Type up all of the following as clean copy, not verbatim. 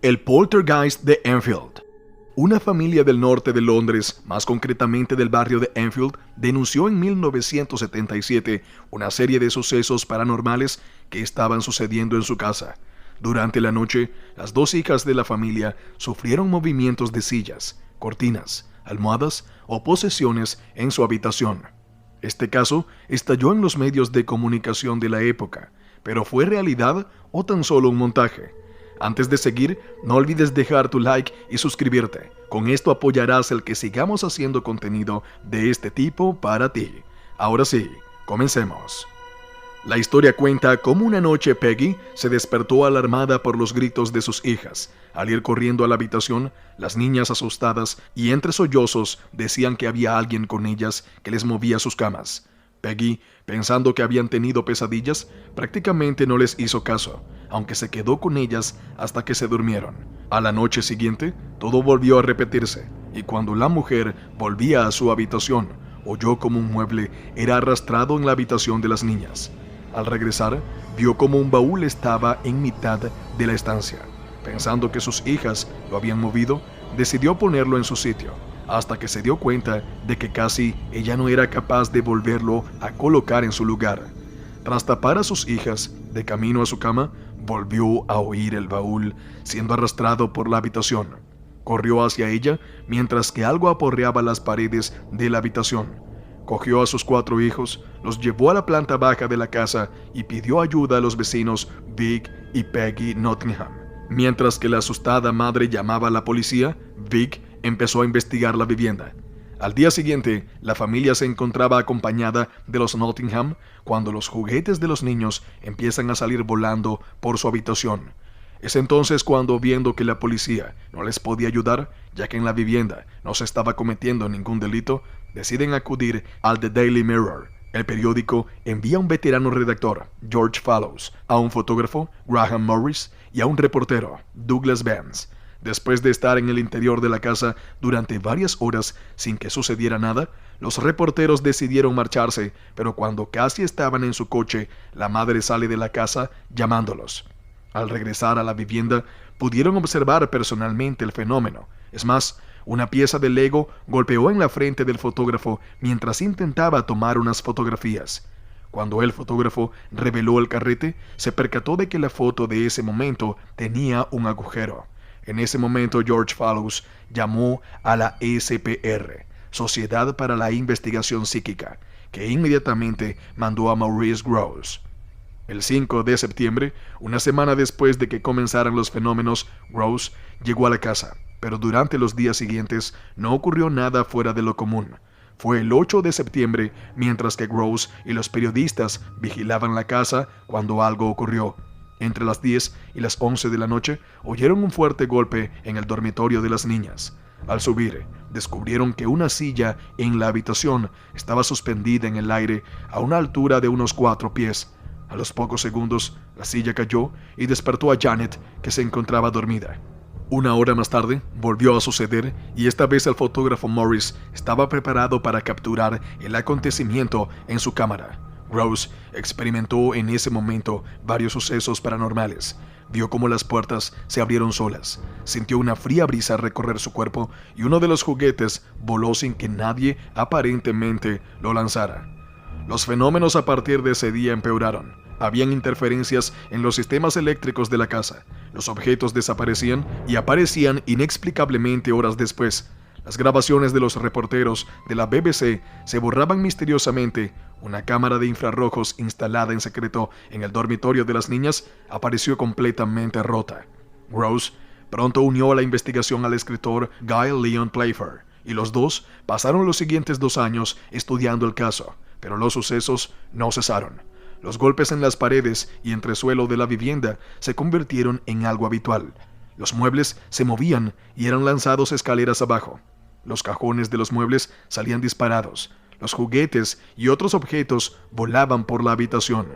El poltergeist de Enfield. Una familia del norte de Londres, más concretamente del barrio de Enfield, denunció en 1977 una serie de sucesos paranormales que estaban sucediendo en su casa. Durante la noche, las dos hijas de la familia sufrieron movimientos de sillas, cortinas, almohadas o posesiones en su habitación. Este caso estalló en los medios de comunicación de la época, pero ¿fue realidad o tan solo un montaje? Antes de seguir, no olvides dejar tu like y suscribirte. Con esto apoyarás el que sigamos haciendo contenido de este tipo para ti. Ahora sí, comencemos. La historia cuenta cómo una noche Peggy se despertó alarmada por los gritos de sus hijas. Al ir corriendo a la habitación, las niñas asustadas y entre sollozos decían que había alguien con ellas que les movía sus camas. Peggy, pensando que habían tenido pesadillas, prácticamente no les hizo caso, aunque se quedó con ellas hasta que se durmieron. A la noche siguiente, todo volvió a repetirse, y cuando la mujer volvía a su habitación, oyó como un mueble era arrastrado en la habitación de las niñas. Al regresar, vio como un baúl estaba en mitad de la estancia. Pensando que sus hijas lo habían movido, decidió ponerlo en su sitio, hasta que se dio cuenta de que casi ella no era capaz de volverlo a colocar en su lugar. Tras tapar a sus hijas, de camino a su cama, volvió a oír el baúl siendo arrastrado por la habitación. Corrió hacia ella mientras que algo aporreaba las paredes de la habitación. Cogió a sus 4 hijos, los llevó a la planta baja de la casa y pidió ayuda a los vecinos Vic y Peggy Nottingham. Mientras que la asustada madre llamaba a la policía, Vic empezó a investigar la vivienda. Al día siguiente, la familia se encontraba acompañada de los Nottingham cuando los juguetes de los niños empiezan a salir volando por su habitación. Es entonces cuando, viendo que la policía no les podía ayudar, ya que en la vivienda no se estaba cometiendo ningún delito, deciden acudir al The Daily Mirror. El periódico envía a un veterano redactor, George Fallows, a un fotógrafo, Graham Morris, y a un reportero, Douglas Vance. Después de estar en el interior de la casa durante varias horas sin que sucediera nada, los reporteros decidieron marcharse, pero cuando casi estaban en su coche, la madre sale de la casa llamándolos. Al regresar a la vivienda, pudieron observar personalmente el fenómeno. Es más, una pieza de Lego golpeó en la frente del fotógrafo mientras intentaba tomar unas fotografías. Cuando el fotógrafo reveló el carrete, se percató de que la foto de ese momento tenía un agujero. En ese momento, George Fallows llamó a la SPR, Sociedad para la Investigación Psíquica, que inmediatamente mandó a Maurice Grosse. El 5 de septiembre, una semana después de que comenzaran los fenómenos, Grosse llegó a la casa, pero durante los días siguientes no ocurrió nada fuera de lo común. Fue el 8 de septiembre, mientras que Grosse y los periodistas vigilaban la casa, cuando algo ocurrió. Entre las 10 y las 11 de la noche, oyeron un fuerte golpe en el dormitorio de las niñas. Al subir, descubrieron que una silla en la habitación estaba suspendida en el aire a una altura de unos 4 pies. A los pocos segundos, la silla cayó y despertó a Janet, que se encontraba dormida. Una hora más tarde, volvió a suceder y esta vez el fotógrafo Morris estaba preparado para capturar el acontecimiento en su cámara. Grosse experimentó en ese momento varios sucesos paranormales. Vio cómo las puertas se abrieron solas, sintió una fría brisa recorrer su cuerpo y uno de los juguetes voló sin que nadie aparentemente lo lanzara. Los fenómenos a partir de ese día empeoraron. Habían interferencias en los sistemas eléctricos de la casa. Los objetos desaparecían y aparecían inexplicablemente horas después. Las grabaciones de los reporteros de la BBC se borraban misteriosamente. Una cámara de infrarrojos instalada en secreto en el dormitorio de las niñas apareció completamente rota. Grosse pronto unió a la investigación al escritor Guy Lyon Playfair, y los dos pasaron los siguientes 2 años estudiando el caso, pero los sucesos no cesaron. Los golpes en las paredes y entresuelo de la vivienda se convirtieron en algo habitual. Los muebles se movían y eran lanzados escaleras abajo. Los cajones de los muebles salían disparados. Los juguetes y otros objetos volaban por la habitación.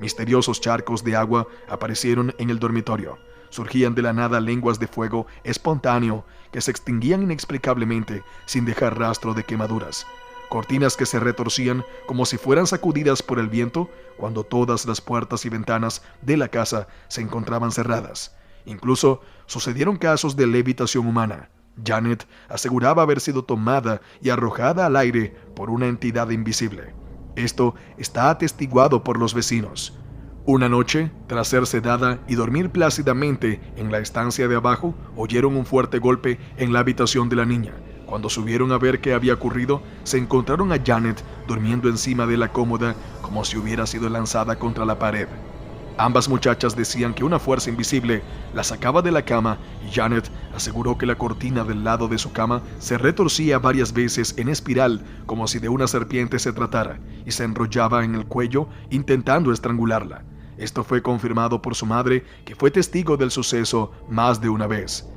Misteriosos charcos de agua aparecieron en el dormitorio. Surgían de la nada lenguas de fuego espontáneo que se extinguían inexplicablemente sin dejar rastro de quemaduras. Cortinas que se retorcían como si fueran sacudidas por el viento cuando todas las puertas y ventanas de la casa se encontraban cerradas. Incluso sucedieron casos de levitación humana. Janet aseguraba haber sido tomada y arrojada al aire por una entidad invisible. Esto está atestiguado por los vecinos. Una noche, tras ser sedada y dormir plácidamente en la estancia de abajo, oyeron un fuerte golpe en la habitación de la niña. Cuando subieron a ver qué había ocurrido, se encontraron a Janet durmiendo encima de la cómoda como si hubiera sido lanzada contra la pared. Ambas muchachas decían que una fuerza invisible la sacaba de la cama y Janet aseguró que la cortina del lado de su cama se retorcía varias veces en espiral como si de una serpiente se tratara y se enrollaba en el cuello intentando estrangularla. Esto fue confirmado por su madre, que fue testigo del suceso más de una vez.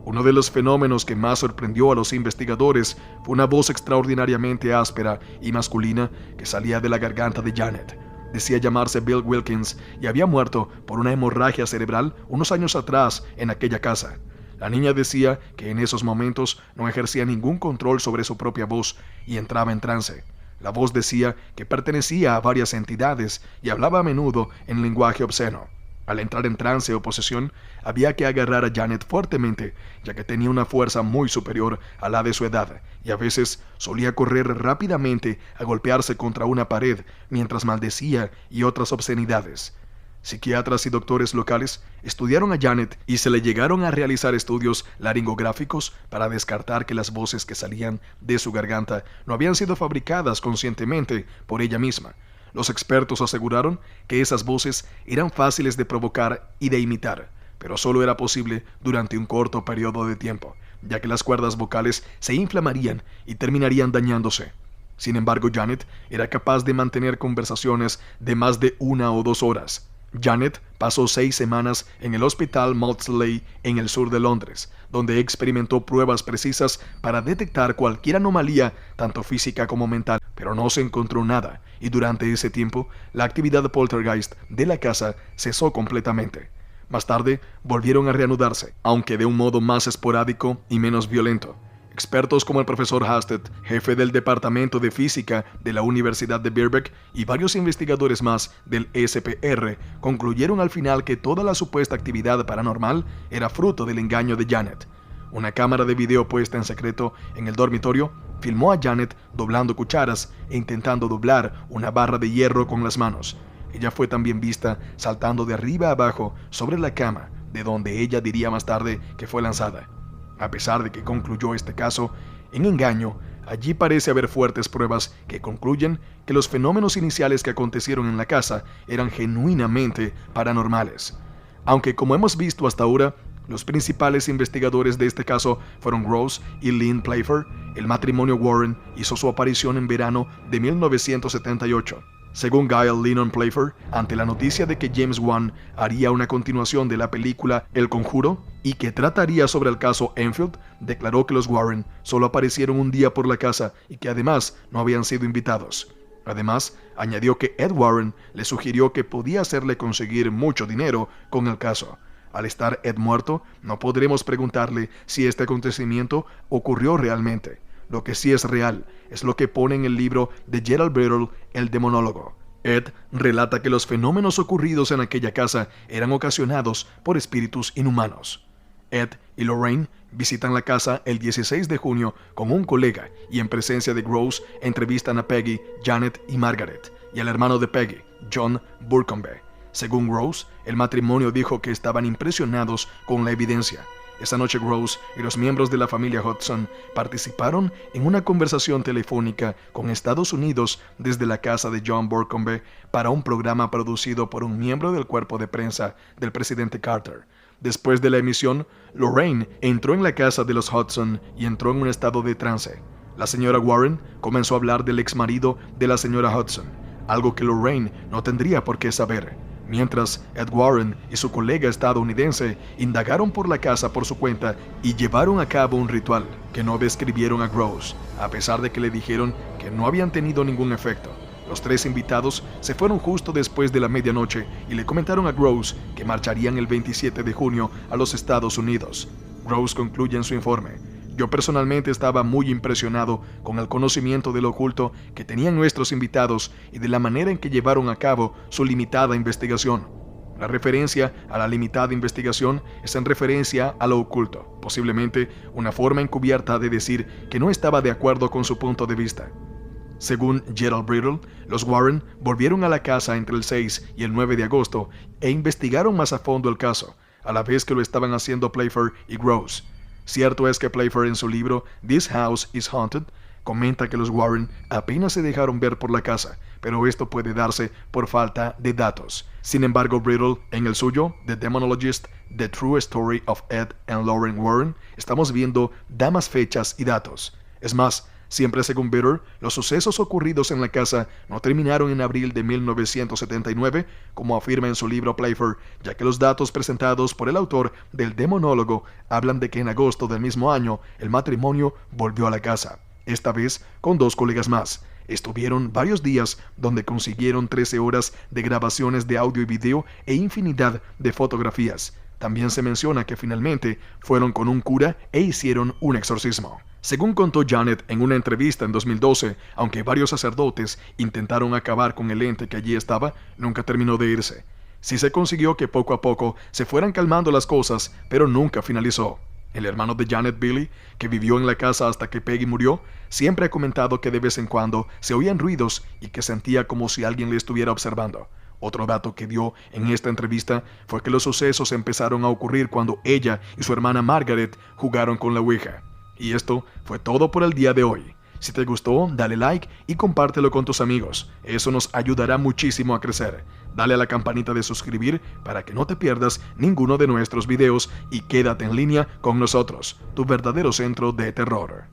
Uno de los fenómenos que más sorprendió a los investigadores fue una voz extraordinariamente áspera y masculina que salía de la garganta de Janet. Decía llamarse Bill Wilkins y había muerto por una hemorragia cerebral unos años atrás en aquella casa. La niña decía que en esos momentos no ejercía ningún control sobre su propia voz y entraba en trance. La voz decía que pertenecía a varias entidades y hablaba a menudo en lenguaje obsceno. Al entrar en trance o posesión, había que agarrar a Janet fuertemente, ya que tenía una fuerza muy superior a la de su edad, y a veces solía correr rápidamente a golpearse contra una pared mientras maldecía y otras obscenidades. Psiquiatras y doctores locales estudiaron a Janet y se le llegaron a realizar estudios laringográficos para descartar que las voces que salían de su garganta no habían sido fabricadas conscientemente por ella misma. Los expertos aseguraron que esas voces eran fáciles de provocar y de imitar, pero solo era posible durante un corto periodo de tiempo, ya que las cuerdas vocales se inflamarían y terminarían dañándose. Sin embargo, Janet era capaz de mantener conversaciones de más de 1 o 2 horas. Janet pasó 6 semanas en el Hospital Maudsley en el sur de Londres, donde experimentó pruebas precisas para detectar cualquier anomalía, tanto física como mental, pero no se encontró nada, y durante ese tiempo, la actividad poltergeist de la casa cesó completamente. Más tarde, volvieron a reanudarse, aunque de un modo más esporádico y menos violento. Expertos como el profesor Hasted, jefe del Departamento de Física de la Universidad de Birkbeck, y varios investigadores más del SPR concluyeron al final que toda la supuesta actividad paranormal era fruto del engaño de Janet. Una cámara de video puesta en secreto en el dormitorio filmó a Janet doblando cucharas e intentando doblar una barra de hierro con las manos. Ella fue también vista saltando de arriba a abajo sobre la cama, de donde ella diría más tarde que fue lanzada. A pesar de que concluyó este caso en engaño, allí parece haber fuertes pruebas que concluyen que los fenómenos iniciales que acontecieron en la casa eran genuinamente paranormales. Aunque, como hemos visto hasta ahora, los principales investigadores de este caso fueron Rose y Lynn Playfair, el matrimonio Warren hizo su aparición en verano de 1978. Según Gail Lennon Playfair, ante la noticia de que James Wan haría una continuación de la película El Conjuro y que trataría sobre el caso Enfield, declaró que los Warren solo aparecieron un día por la casa y que además no habían sido invitados. Además, añadió que Ed Warren le sugirió que podía hacerle conseguir mucho dinero con el caso. Al estar Ed muerto, no podremos preguntarle si este acontecimiento ocurrió realmente. Lo que sí es real es lo que pone en el libro de Gerald Brittle, El Demonólogo. Ed relata que los fenómenos ocurridos en aquella casa eran ocasionados por espíritus inhumanos. Ed y Lorraine visitan la casa el 16 de junio con un colega y en presencia de Gross entrevistan a Peggy, Janet y Margaret y al hermano de Peggy, John Burcombe. Según Gross, el matrimonio dijo que estaban impresionados con la evidencia. Esa noche Gross y los miembros de la familia Hodgson participaron en una conversación telefónica con Estados Unidos desde la casa de John Burcombe para un programa producido por un miembro del cuerpo de prensa del presidente Carter. Después de la emisión, Lorraine entró en la casa de los Hodgson y entró en un estado de trance. La señora Warren comenzó a hablar del exmarido de la señora Hodgson, algo que Lorraine no tendría por qué saber. Mientras, Ed Warren y su colega estadounidense indagaron por la casa por su cuenta y llevaron a cabo un ritual que no describieron a Gross, a pesar de que le dijeron que no habían tenido ningún efecto. Los 3 invitados se fueron justo después de la medianoche y le comentaron a Gross que marcharían el 27 de junio a los Estados Unidos. Gross concluye en su informe: yo personalmente estaba muy impresionado con el conocimiento del oculto que tenían nuestros invitados y de la manera en que llevaron a cabo su limitada investigación. La referencia a la limitada investigación es en referencia a lo oculto, posiblemente una forma encubierta de decir que no estaba de acuerdo con su punto de vista. Según Gerald Brittle, los Warren volvieron a la casa entre el 6 y el 9 de agosto e investigaron más a fondo el caso, a la vez que lo estaban haciendo Playfair y Gross. Cierto es que Playfair en su libro This House is Haunted comenta que los Warren apenas se dejaron ver por la casa, pero esto puede darse por falta de datos. Sin embargo, Brittle, en el suyo, The Demonologist, The True Story of Ed and Lauren Warren, estamos viendo más fechas y datos. Es más, siempre según Brittle, los sucesos ocurridos en la casa no terminaron en abril de 1979, como afirma en su libro Playfair, ya que los datos presentados por el autor del Demonólogo hablan de que en agosto del mismo año el matrimonio volvió a la casa, esta vez con 2 colegas más. Estuvieron varios días donde consiguieron 13 horas de grabaciones de audio y video e infinidad de fotografías. También se menciona que finalmente fueron con un cura e hicieron un exorcismo. Según contó Janet en una entrevista en 2012, aunque varios sacerdotes intentaron acabar con el ente que allí estaba, nunca terminó de irse. Sí se consiguió que poco a poco se fueran calmando las cosas, pero nunca finalizó. El hermano de Janet, Billy, que vivió en la casa hasta que Peggy murió, siempre ha comentado que de vez en cuando se oían ruidos y que sentía como si alguien le estuviera observando. Otro dato que dio en esta entrevista fue que los sucesos empezaron a ocurrir cuando ella y su hermana Margaret jugaron con la Ouija. Y esto fue todo por el día de hoy. Si te gustó, dale like y compártelo con tus amigos. Eso nos ayudará muchísimo a crecer. Dale a la campanita de suscribir para que no te pierdas ninguno de nuestros videos y quédate en línea con nosotros, tu verdadero centro de terror.